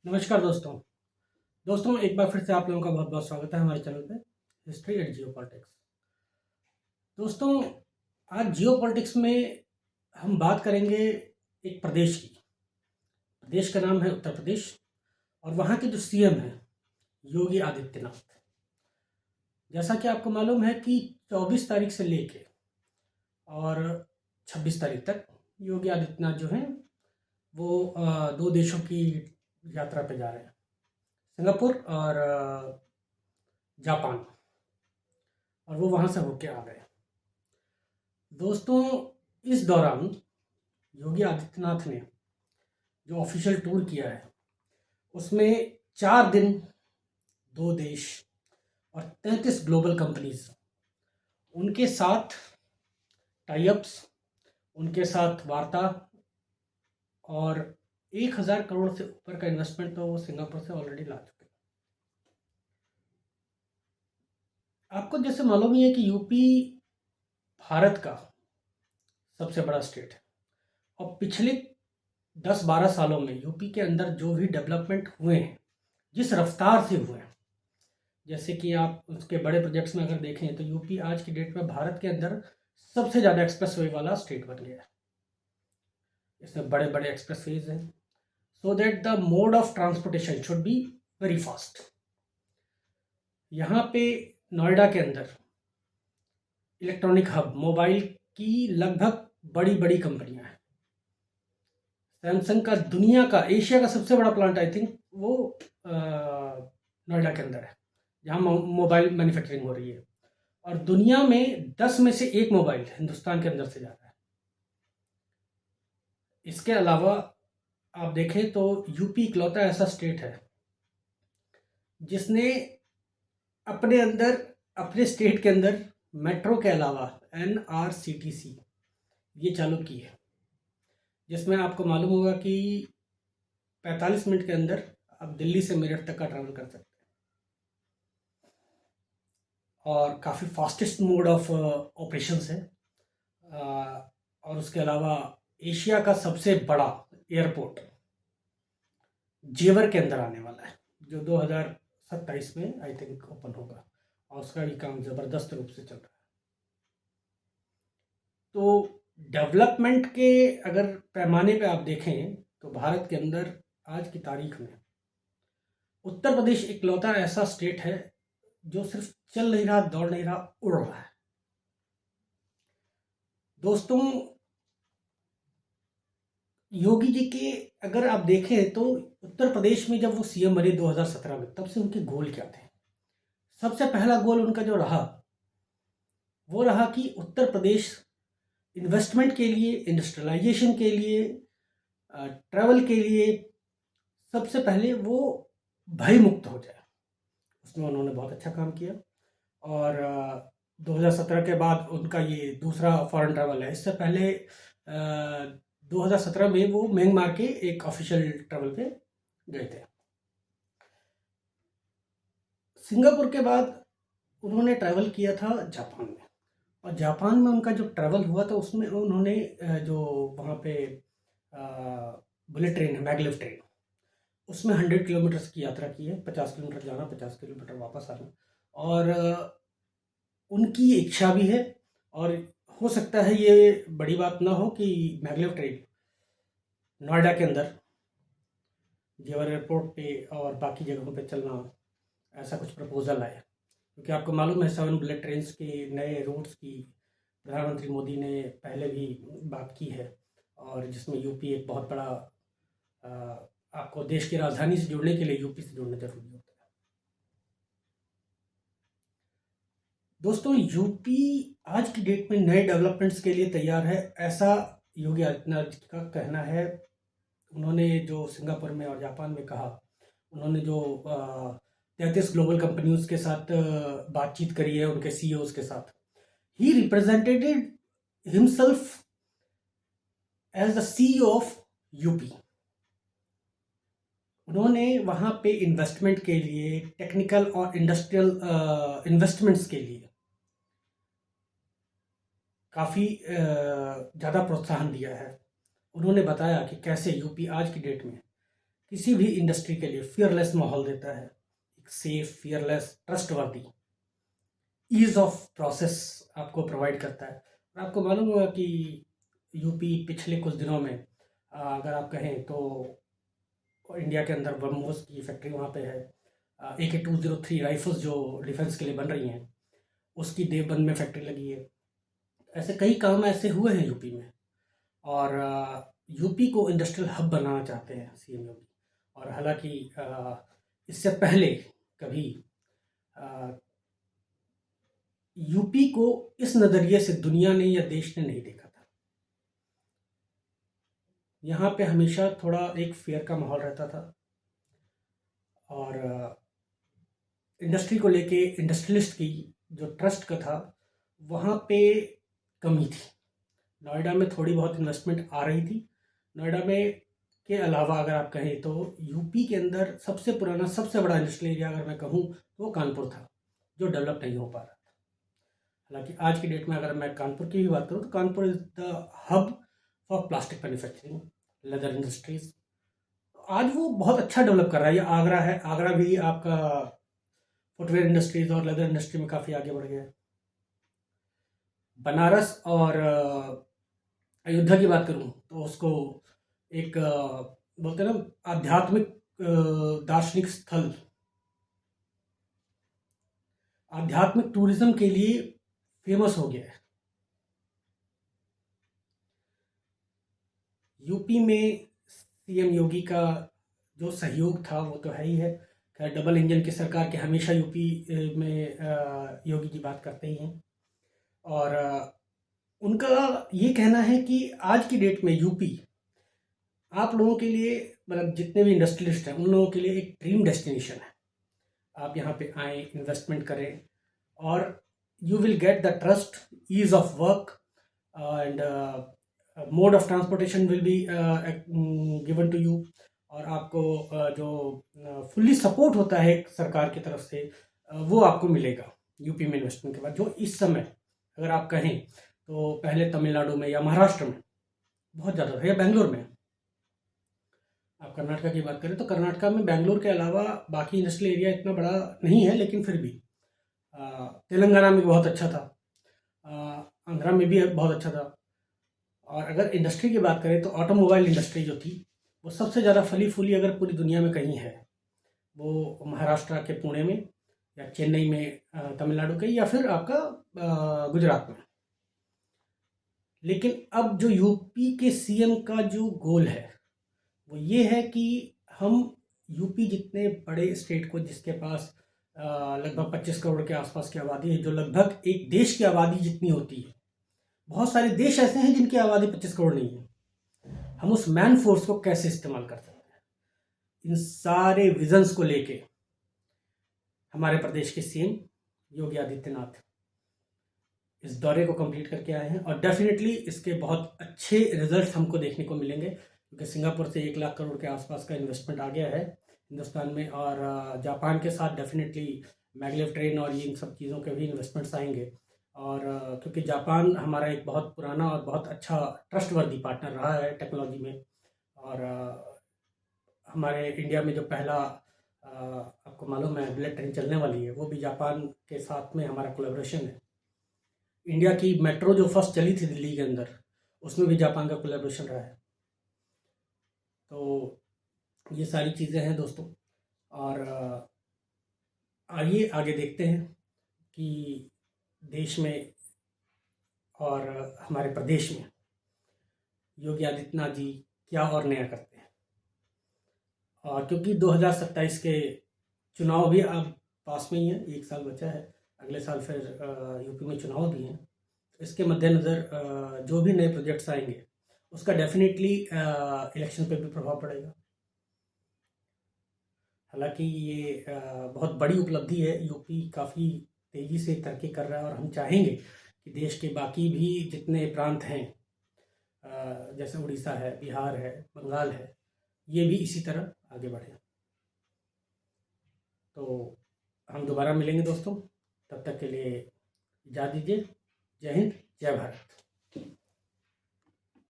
नमस्कार दोस्तों एक बार फिर से आप लोगों का बहुत बहुत स्वागत है हमारे चैनल पे हिस्ट्री एंड जियो पॉलिटिक्स। दोस्तों, आज जियो पॉलिटिक्स में हम बात करेंगे एक प्रदेश की। प्रदेश का नाम है उत्तर प्रदेश और वहाँ के जो सीएम हैं योगी आदित्यनाथ। जैसा कि आपको मालूम है कि 24 तारीख से लेके और 26 तारीख तक योगी आदित्यनाथ जो हैं वो दो देशों की यात्रा पे जा रहे हैं, सिंगापुर और जापान, और वो वहाँ से होके आ गए। दोस्तों, इस दौरान योगी आदित्यनाथ ने जो ऑफिशियल टूर किया है उसमें 4 दिन, 2 देश और 33 ग्लोबल कंपनीज, उनके साथ टाई अप्स, उनके साथ वार्ता, और 1000 करोड़ से ऊपर का इन्वेस्टमेंट तो वो सिंगापुर से ऑलरेडी ला चुके हैं। आपको जैसे मालूम ही है कि यूपी भारत का सबसे बड़ा स्टेट है और पिछले 10-12 सालों में यूपी के अंदर जो भी डेवलपमेंट हुए हैं, जिस रफ्तार से हुए हैं, जैसे कि आप उसके बड़े प्रोजेक्ट्स में अगर देखें तो यूपी आज की डेट में भारत के अंदर सबसे ज़्यादा एक्सप्रेस वे वाला स्टेट बन गया है। इसमें बड़े बड़े एक्सप्रेस वेज हैं so that the mode of transportation should be very fast. यहाँ पे नोएडा के अंदर इलेक्ट्रॉनिक हब, मोबाइल की लगभग बड़ी बड़ी कंपनियां हैं। सैमसंग का दुनिया का, एशिया का सबसे बड़ा प्लांट आई थिंक वो नोएडा के अंदर है, जहाँ मोबाइल मैन्युफैक्चरिंग हो रही है। और दुनिया में 10 में से 1 मोबाइल हिंदुस्तान के अंदर से जा रहा है। इसके अलावा आप देखें तो यूपी इकलौता ऐसा स्टेट है जिसने अपने अंदर, अपने स्टेट के अंदर मेट्रो के अलावा NRCTC ये चालू की है, जिसमें आपको मालूम होगा कि 45 मिनट के अंदर आप दिल्ली से मेरठ तक का ट्रैवल कर सकते हैं और काफ़ी फास्टेस्ट मोड ऑफ ऑपरेशंस है। और उसके अलावा एशिया का सबसे बड़ा एयरपोर्ट जेवर के अंदर आने वाला है, जो 2027 में आई थिंक ओपन होगा, और उसका भी काम ज़बरदस्त रूप से चल रहा है। तो डेवलपमेंट के अगर पैमाने पे आप देखें तो भारत के अंदर आज की तारीख में उत्तर प्रदेश इकलौता ऐसा स्टेट है जो सिर्फ चल नहीं रहा, दौड़ नहीं रहा, उड़ रहा है। दोस्तों, योगी जी के अगर आप देखें तो उत्तर प्रदेश में जब वो सीएम बने 2017 में, तब से उनके गोल क्या थे? सबसे पहला गोल उनका जो रहा वो रहा कि उत्तर प्रदेश इन्वेस्टमेंट के लिए, इंडस्ट्रियलाइजेशन के लिए, ट्रैवल के लिए सबसे पहले वो भय मुक्त हो जाए। उसमें उन्होंने बहुत अच्छा काम किया। और 2017 के बाद उनका ये दूसरा फॉरेन ट्रैवल है। इससे पहले 2017 में वो म्यांमार के एक ऑफिशियल ट्रैवल पे गए थे। सिंगापुर के बाद उन्होंने ट्रैवल किया था जापान में, और जापान में उनका जो ट्रैवल हुआ था उसमें उन्होंने जो वहाँ पे बुलेट ट्रेन है, मैगलेव ट्रेन, उसमें 100 किलोमीटर्स की यात्रा की है। 50 किलोमीटर जाना, 50 किलोमीटर वापस आना। और उनकी इच्छा भी है, और हो सकता है ये बड़ी बात ना हो कि मैगलेव ट्रेन नोएडा के अंदर जेवर एयरपोर्ट पे और बाकी जगहों पे चलना, ऐसा कुछ प्रपोजल आया। क्योंकि आपको मालूम है 7 बुलेट ट्रेन के नए रूट्स की प्रधानमंत्री मोदी ने पहले भी बात की है, और जिसमें यूपी एक बहुत बड़ा, आपको देश की राजधानी से जुड़ने के लिए यूपी से जुड़ना जरूरी होता है। दोस्तों, यूपी आज की डेट में नए डेवलपमेंट्स के लिए तैयार है, ऐसा योगी आदित्यनाथ जी का कहना है। उन्होंने जो सिंगापुर में और जापान में कहा, उन्होंने जो 33 ग्लोबल कंपनियों के साथ बातचीत करी है, उनके सीईओज के साथ, ही represented himself as the CEO of UP. उन्होंने वहाँ पे इन्वेस्टमेंट के लिए, टेक्निकल और इंडस्ट्रियल इन्वेस्टमेंट्स के लिए काफ़ी ज़्यादा प्रोत्साहन दिया है। उन्होंने बताया कि कैसे यूपी आज की डेट में किसी भी इंडस्ट्री के लिए फियरलेस माहौल देता है, एक safe, fearless, trustworthy, ease of process आपको प्रोवाइड करता है। और आपको मालूम होगा कि यूपी पिछले कुछ दिनों में अगर आप कहें तो इंडिया के अंदर ब्रह्मोस की फैक्ट्री वहाँ पे है, AK-203 राइफल्स जो डिफेंस के लिए बन रही हैं उसकी देवबंद में फैक्ट्री लगी है। ऐसे कई काम ऐसे हुए हैं यूपी में, और यूपी को इंडस्ट्रियल हब बनाना चाहते हैं सीएम योगी। और हालांकि इससे पहले कभी यूपी को इस नज़रिए से दुनिया ने या देश ने नहीं देखा था। यहाँ पे हमेशा थोड़ा एक फेयर का माहौल रहता था, और इंडस्ट्री को लेके इंडस्ट्रियलिस्ट की जो ट्रस्ट का था वहाँ पे कमी थी। नोएडा में थोड़ी बहुत इन्वेस्टमेंट आ रही थी। नोएडा में के अलावा अगर आप कहें तो यूपी के अंदर सबसे पुराना, सबसे बड़ा इंडस्ट्रियल एरिया अगर मैं कहूँ तो वो कानपुर था, जो डेवलप नहीं हो पा रहा था। हालांकि आज की डेट में अगर मैं कानपुर की भी बात करूँ तो Kanpur is the hub for plastic manufacturing, leather industries. आज वो बहुत अच्छा डेवलप कर रहा है। ये आगरा है, आगरा भी आपका फुटवेयर इंडस्ट्रीज और लेदर इंडस्ट्री में काफ़ी आगे बढ़ गया है। बनारस और अयोध्या की बात करूं तो उसको एक बोलते हैं ना आध्यात्मिक दार्शनिक स्थल, आध्यात्मिक टूरिज्म के लिए फेमस हो गया है। यूपी में सीएम योगी का जो सहयोग था वो तो है ही है। खैर, डबल इंजन की सरकार के हमेशा यूपी में योगी की बात करते ही हैं। और उनका ये कहना है कि आज की डेट में यूपी आप लोगों के लिए, मतलब जितने भी इंडस्ट्रियलिस्ट हैं उन लोगों के लिए एक ड्रीम डेस्टिनेशन है। आप यहाँ पे आएँ, इन्वेस्टमेंट करें, और you will get the trust, ease of work, and mode of transportation will be given to you. और आपको जो फुल्ली सपोर्ट होता है सरकार की तरफ से वो आपको मिलेगा यूपी में इन्वेस्टमेंट के बाद। जो इस समय अगर आप कहें तो पहले तमिलनाडु में या महाराष्ट्र में बहुत ज़्यादा था, या बेंगलोर में। आप कर्नाटका की बात करें तो कर्नाटका में बेंगलोर के अलावा बाकी इंडस्ट्रियल एरिया इतना बड़ा नहीं है, लेकिन फिर भी तेलंगाना में बहुत अच्छा था, आंध्रा में भी बहुत अच्छा था। और अगर इंडस्ट्री की बात करें तो ऑटोमोबाइल इंडस्ट्री जो थी वो सबसे ज़्यादा फली फूली अगर पूरी दुनिया में कहीं है वो महाराष्ट्र के पुणे में, या चेन्नई में तमिलनाडु के, या फिर आपका गुजरात में। लेकिन अब जो यूपी के सीएम का जो गोल है वो ये है कि हम यूपी जितने बड़े स्टेट को, जिसके पास लगभग 25 करोड़ के आसपास की आबादी है, जो लगभग एक देश की आबादी जितनी होती है। बहुत सारे देश ऐसे हैं जिनकी आबादी 25 करोड़ नहीं है। हम उस मैन फोर्स को कैसे इस्तेमाल कर सकते हैं, इन सारे विजन्स को लेके हमारे प्रदेश के सीएम योगी आदित्यनाथ इस दौरे को कंप्लीट करके आए हैं। और डेफिनेटली इसके बहुत अच्छे रिजल्ट हमको देखने को मिलेंगे, क्योंकि सिंगापुर से 1 लाख करोड़ के आसपास का इन्वेस्टमेंट आ गया है हिंदुस्तान में, और जापान के साथ डेफिनेटली मैगलेव ट्रेन और इन सब चीज़ों के भी इन्वेस्टमेंट्स आएंगे। और क्योंकि जापान हमारा एक बहुत पुराना और बहुत अच्छा ट्रस्टवर्दी पार्टनर रहा है टेक्नोलॉजी में। और हमारे इंडिया में जो पहला आपको मालूम है बुलेट ट्रेन चलने वाली है, वो भी जापान के साथ में हमारा कोलैबोरेशन है। इंडिया की मेट्रो जो फर्स्ट चली थी दिल्ली के अंदर, उसमें भी जापान का कोलैबोरेशन रहा है। तो ये सारी चीज़ें हैं दोस्तों, और आइए आगे देखते हैं कि देश में और हमारे प्रदेश में योगी आदित्यनाथ जी क्या और नया करते हैं। और क्योंकि 2027 के चुनाव भी अब पास में ही है, 1 साल बचा है, अगले साल फिर यूपी में चुनाव भी हैं। इसके मद्देनज़र जो भी नए प्रोजेक्ट्स आएंगे उसका डेफिनेटली इलेक्शन पे भी प्रभाव पड़ेगा। हालांकि ये बहुत बड़ी उपलब्धि है, यूपी काफ़ी तेज़ी से तरक्की कर रहा है, और हम चाहेंगे कि देश के बाकी भी जितने प्रांत हैं, जैसे उड़ीसा है, बिहार है, बंगाल है, ये भी इसी तरह आगे बढ़े। तो हम दोबारा मिलेंगे दोस्तों, तब तक के लिए इजाज़त दीजिए। जय हिंद, जय भारत।